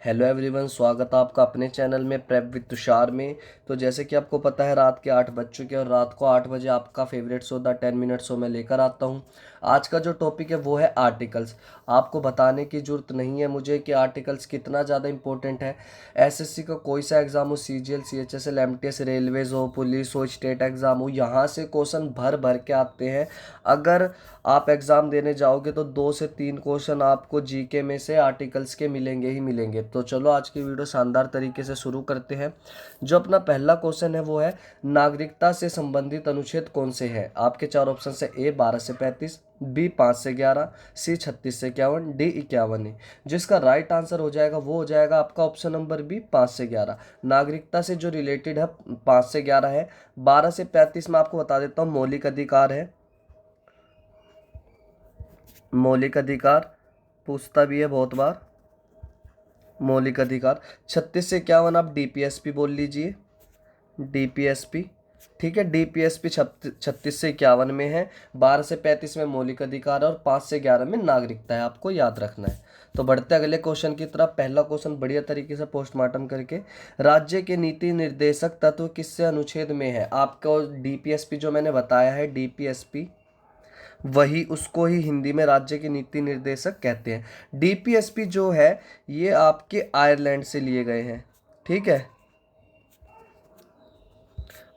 Hello everyone, स्वागत है आपका अपने चैनल में प्रेप विद तुषार में। तो जैसे कि आपको पता है, रात के 8 बज चुके हैं और रात को 8 बजे आपका favourite show the 10 minute show मैं लेकर आता हूं। आज का जो टॉपिक है वो है आर्टिकल्स। आपको बताने की ज़रूरत नहीं है मुझे कि आर्टिकल्स कितना ज़्यादा इंपॉर्टेंट है। एसएससी का कोई सा एग्ज़ाम हो, सीजीएल, सीएचएसएल, एमटीएस, रेलवेज हो, पुलिस हो, स्टेट एग्ज़ाम हो, यहाँ से क्वेश्चन भर भर के आते हैं। अगर आप एग्ज़ाम देने जाओगे तो 2 से 3 क्वेश्चन आपको जीके में से आर्टिकल्स के मिलेंगे ही मिलेंगे। तो चलो आज की वीडियो शानदार तरीके से शुरू करते हैं। जो अपना पहला क्वेश्चन है वो है, नागरिकता से संबंधित अनुच्छेद कौन से हैं? आपके 4 ऑप्शन है। ए 12 से 35, बी 5 से 11, सी 36 से 51, डी 51 है। जिसका राइट आंसर हो जाएगा वो हो जाएगा आपका ऑप्शन नंबर बी 5 से 11। नागरिकता से जो रिलेटेड है 5 से 11 है। 12 से 35 में आपको बता देता हूँ मौलिक अधिकार है। मौलिक अधिकार पूछता भी है बहुत बार, मौलिक अधिकार। 36 से 51 आप डीपीएसपी बोल लीजिए, डीपीएसपी। ठीक है, डीपीएसपी 36 से 51 में है, 12 से 35 में मौलिक अधिकार है और 5 से 11 में नागरिकता है। आपको याद रखना है। तो बढ़ते अगले क्वेश्चन की तरफ। पहला क्वेश्चन बढ़िया तरीके से पोस्टमार्टम करके, राज्य के नीति निर्देशक तत्व किससे अनुच्छेद में है? आपको डीपीएसपी जो मैंने बताया है, डीपीएसपी वही, उसको ही हिंदी में राज्य के नीति निर्देशक कहते हैं। डीपीएसपी जो है ये आपके आयरलैंड से लिए गए हैं। ठीक है,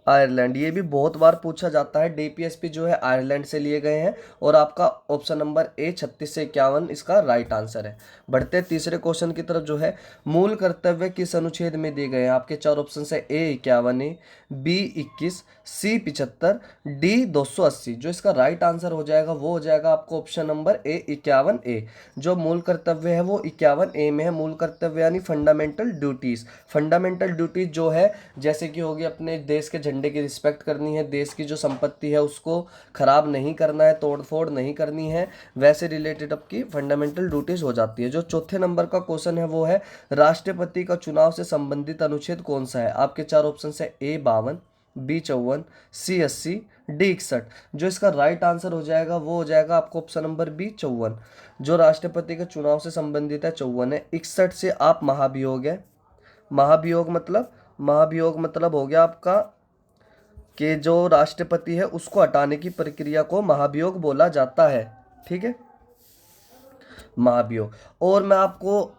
आयरलैंड, ये भी बहुत बार पूछा जाता है। डीपीएसपी जो है आयरलैंड से लिए गए हैं और आपका ऑप्शन नंबर ए 36 से 51 इसका राइट आंसर है। बढ़ते तीसरे क्वेश्चन की तरफ। जो है, मूल कर्तव्य किस अनुच्छेद में दिए गए हैं? आपके 4 ऑप्शन है। ए 51 ए, बी 21, सी 75, डी 280। जो इसका राइट आंसर हो जाएगा वो हो जाएगा आपको ऑप्शन नंबर ए 51 ए। जो मूल कर्तव्य है वो 51 ए में है। मूल कर्तव्य यानी फंडामेंटल ड्यूटीज। फंडामेंटल ड्यूटीज जो है, जैसे कि होगी अपने देश के झंडे की रिस्पेक्ट करनी है, देश की जो संपत्ति है उसको खराब नहीं करना है, तोड़ फोड़ नहीं करनी है, वैसे रिलेटेड आपकी फंडामेंटल ड्यूटीज हो जाती है। जो चौथे नंबर का क्वेश्चन है वो है, राष्ट्रपति का चुनाव से संबंधित अनुच्छेद कौन सा है? आपके 4 ऑप्शन है। ए 52, बी 54, सी 80, डी 61। जो इसका राइट आंसर हो जाएगा वो हो जाएगा आपको ऑप्शन नंबर बी 54। जो राष्ट्रपति के चुनाव से संबंधित है 54 है। 61 से आप महाभियोग है। महाभियोग मतलब हो गया आपका कि जो राष्ट्रपति है उसको हटाने की प्रक्रिया को महाभियोग बोला जाता है। ठीक है, महाभियोग। और मैं आपको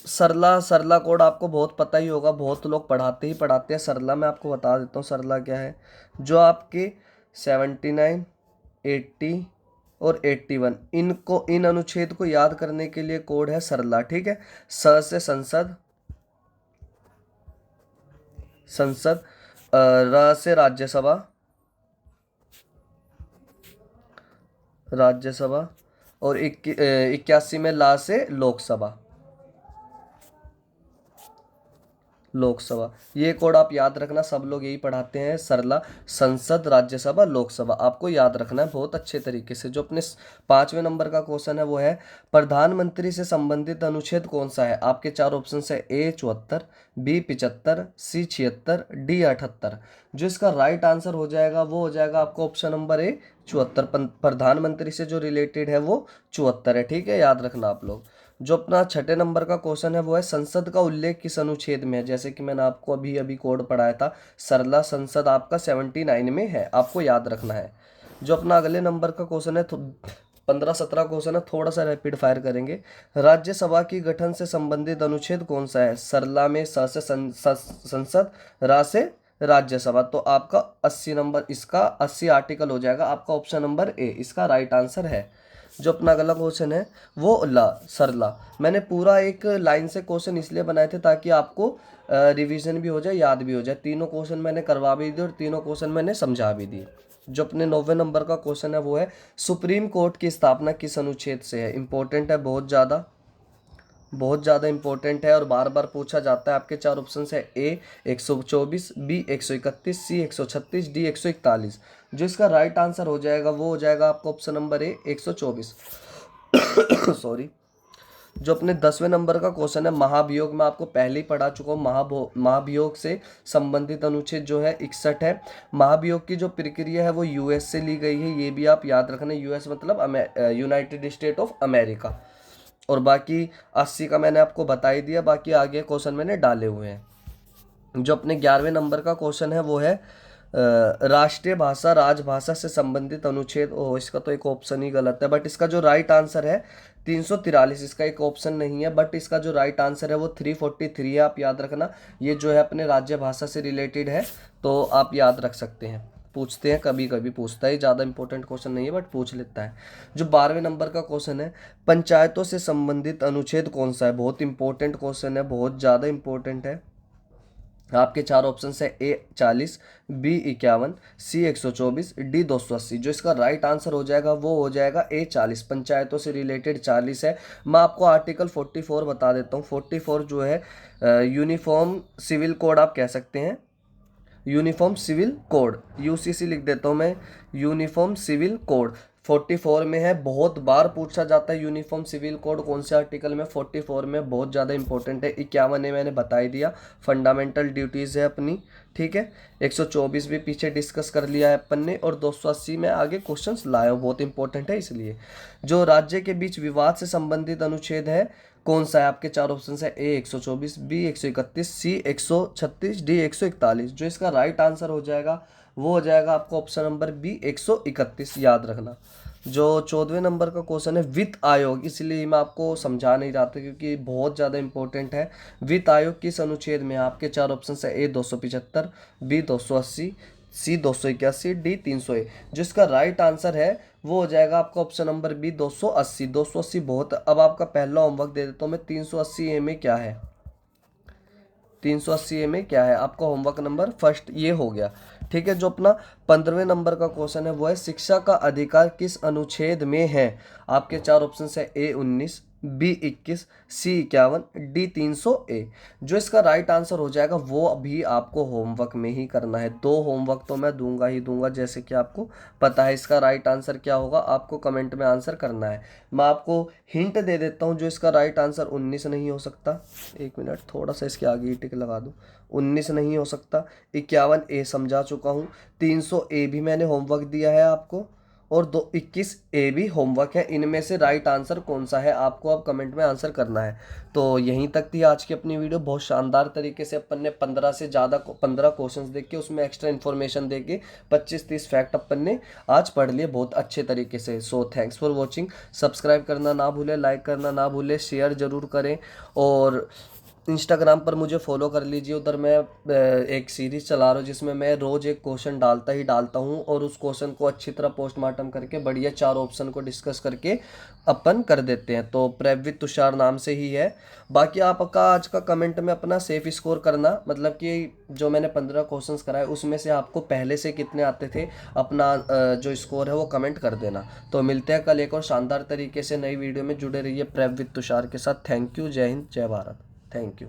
सरला सरला कोड आपको बहुत पता ही होगा, बहुत लोग पढ़ाते हैं सरला। मैं आपको बता देता हूँ सरला क्या है। जो आपके 79, 80 और 81, इनको, इन अनुच्छेद को याद करने के लिए कोड है सरला। ठीक है, स से संसद, संसद, र से राज्यसभा, राज्यसभा, और 81 में ला से लोकसभा, लोकसभा। ये कोड आप याद रखना, सब लोग यही पढ़ाते हैं सरला। संसद, राज्यसभा, लोकसभा आपको याद रखना है बहुत अच्छे तरीके से। जो अपने 5वें नंबर का क्वेश्चन है वो है, प्रधानमंत्री से संबंधित अनुच्छेद कौन सा है? आपके 4 ऑप्शन है। ए 74, बी 75, सी 76, डी 78। जो इसका राइट आंसर हो जाएगा वो हो जाएगा आपको ऑप्शन नंबर ए 74। प्रधानमंत्री से जो रिलेटेड है वो 74 है। ठीक है, याद रखना आप लोग। जो अपना छठे नंबर का क्वेश्चन है वो है, संसद का उल्लेख किस अनुच्छेद में है? जैसे कि मैंने आपको अभी अभी कोड पढ़ाया था, सरला संसद आपका 79 में है, आपको याद रखना है। जो अपना अगले नंबर का क्वेश्चन है, 15-17 क्वेश्चन है, थोड़ा सा रैपिड फायर करेंगे। राज्यसभा की गठन से संबंधित अनुच्छेद कौन सा है? सरला में स से संसद, रा से राज्यसभा। तो आपका 80 नंबर, इसका 80 आर्टिकल हो जाएगा आपका ऑप्शन नंबर ए, इसका राइट आंसर है। जो अपना अगला क्वेश्चन है वो ला सरला। मैंने पूरा एक लाइन से क्वेश्चन इसलिए बनाए थे ताकि आपको रिवीजन भी हो जाए, याद भी हो जाए। तीनों क्वेश्चन मैंने करवा भी दिए और तीनों क्वेश्चन मैंने समझा भी दिए। जो अपने 9वें नंबर का क्वेश्चन है वो है, सुप्रीम कोर्ट की स्थापना किस अनुच्छेद से है? इंपॉर्टेंट है, बहुत ज़्यादा, बहुत ज़्यादा इंपॉर्टेंट है और बार बार पूछा जाता है। आपके 4 ऑप्शन है। ए 124, बी 131, सी 136, डी 141। जो इसका राइट आंसर हो जाएगा वो हो जाएगा आपका ऑप्शन नंबर ए 124। सॉरी। जो अपने 10वें नंबर का क्वेश्चन है, महाभियोग, में आपको पहले ही पढ़ा चुका हूँ। महाभियोग से संबंधित अनुच्छेद जो है 61 है। महाभियोग की जो प्रक्रिया है वो यूएस से ली गई है, ये भी आप याद रखना। यूएस मतलब यूनाइटेड स्टेट ऑफ अमेरिका। और बाकी 80 का मैंने आपको बता ही दिया, बाकी आगे क्वेश्चन मैंने डाले हुए हैं। जो अपने 11वें नंबर का क्वेश्चन है वो है राष्ट्रीय भाषा राजभाषा से संबंधित अनुच्छेद। ओ, इसका तो एक ऑप्शन ही गलत है, बट इसका जो राइट आंसर है 343, इसका एक ऑप्शन नहीं है, बट इसका जो राइट आंसर है वो 343 है। आप याद रखना, ये जो है अपने राज्य भाषा से रिलेटेड है, तो आप याद रख सकते हैं। पूछते हैं, कभी कभी पूछता है, ज़्यादा इंपॉर्टेंट क्वेश्चन नहीं है बट पूछ लेता है। जो 12वें नंबर का क्वेश्चन है, पंचायतों से संबंधित अनुच्छेद कौन सा है। बहुत इंपॉर्टेंट क्वेश्चन है, बहुत ज़्यादा इंपॉर्टेंट है। आपके चार ऑप्शन है, ए 40, बी 51, सी 124, डी 280। जो इसका राइट आंसर हो जाएगा वो हो जाएगा ए 40। पंचायतों से रिलेटेड 40 है। मैं आपको आर्टिकल 44 बता देता हूँ। 44 जो है यूनिफॉर्म सिविल कोड आप कह सकते हैं, यूनिफॉर्म सिविल कोड, यूसीसी लिख देता हूँ मैं, यूनिफॉर्म सिविल कोड 44 में है। बहुत बार पूछा जाता है यूनिफॉर्म सिविल कोड कौन से आर्टिकल में, 44 में, बहुत ज़्यादा इंपॉर्टेंट है। 51 मैंने बता ही दिया, फंडामेंटल ड्यूटीज़ है अपनी, ठीक है। 124 भी पीछे डिस्कस कर लिया है अपन ने, और 280 में आगे क्वेश्चंस लाए हो, बहुत इंपॉर्टेंट है इसलिए। जो राज्य के बीच विवाद से संबंधित अनुच्छेद है कौन सा है, आपके चार ऑप्शन है, ए 124, बी 131, सी 136, डी 141। जो इसका राइट आंसर हो जाएगा वो हो जाएगा आपको ऑप्शन नंबर बी 131, याद रखना। जो 14वें नंबर का क्वेश्चन है वित्त आयोग, इसलिए मैं आपको समझा नहीं रहा था क्योंकि बहुत ज़्यादा इंपॉर्टेंट है। वित्त आयोग किस अनुच्छेद में है, आपके चार ऑप्शन है, ए 275, बी 280, सी 281, डी 300 जो इसका राइट आंसर है वो हो जाएगा आपका ऑप्शन नंबर बी 280। 280 बहुत। अब आपका पहला होमवर्क दे देता हूँ मैं, 380 ए में क्या है, 380 ए में क्या है, आपका होमवर्क नंबर फर्स्ट ये हो गया, ठीक है। जो अपना 15वें नंबर का क्वेश्चन है वो है शिक्षा का अधिकार किस अनुच्छेद में है। आपके चार ऑप्शन है, ए 19, बी 21, सी 51, डी 300 ए। जो इसका राइट आंसर हो जाएगा वो अभी आपको होमवर्क में ही करना है। 2 होमवर्क तो मैं दूंगा ही दूंगा, जैसे कि आपको पता है इसका राइट आंसर क्या होगा, आपको कमेंट में आंसर करना है। मैं आपको हिंट दे देता हूँ, जो इसका राइट आंसर 19 नहीं हो सकता, 1 मिनट थोड़ा सा इसके आगे ही टिक लगा दूँ, 19 नहीं हो सकता। 51 ए समझा चुका हूँ, 300 ए भी मैंने होमवर्क दिया है आपको, और 21 ए भी होमवर्क है। इनमें से राइट आंसर कौन सा है आपको अब कमेंट में आंसर करना है। तो यहीं तक थी आज की अपनी वीडियो। बहुत शानदार तरीके से अपन ने 15 से ज़्यादा 15 क्वेश्चंस देख के उसमें एक्स्ट्रा इन्फॉर्मेशन दे के 25-30 फैक्ट अपन ने आज पढ़ लिए बहुत अच्छे तरीके से। So thanks for watching. Subscribe करना ना भूलें, लाइक करना ना भूलें, शेयर ज़रूर करें, और इंस्टाग्राम पर मुझे फॉलो कर लीजिए। उधर मैं एक सीरीज़ चला रहा हूँ जिसमें मैं रोज़ एक क्वेश्चन डालता हूँ, और उस क्वेश्चन को अच्छी तरह पोस्टमार्टम करके बढ़िया 4 ऑप्शन को डिस्कस करके अपन कर देते हैं। तो प्रेप विद तुषार नाम से ही है। बाकी आपका आज का कमेंट में अपना सेफ स्कोर करना, मतलब कि जो मैंने 15 क्वेश्चंस कराए उसमें से आपको पहले से कितने आते थे, अपना जो स्कोर है वो कमेंट कर देना। तो मिलते हैं कल एक और शानदार तरीके से नई वीडियो में। जुड़े रहिए प्रेप विद तुषार के साथ। Thank you. जय हिंद, जय भारत। Thank you.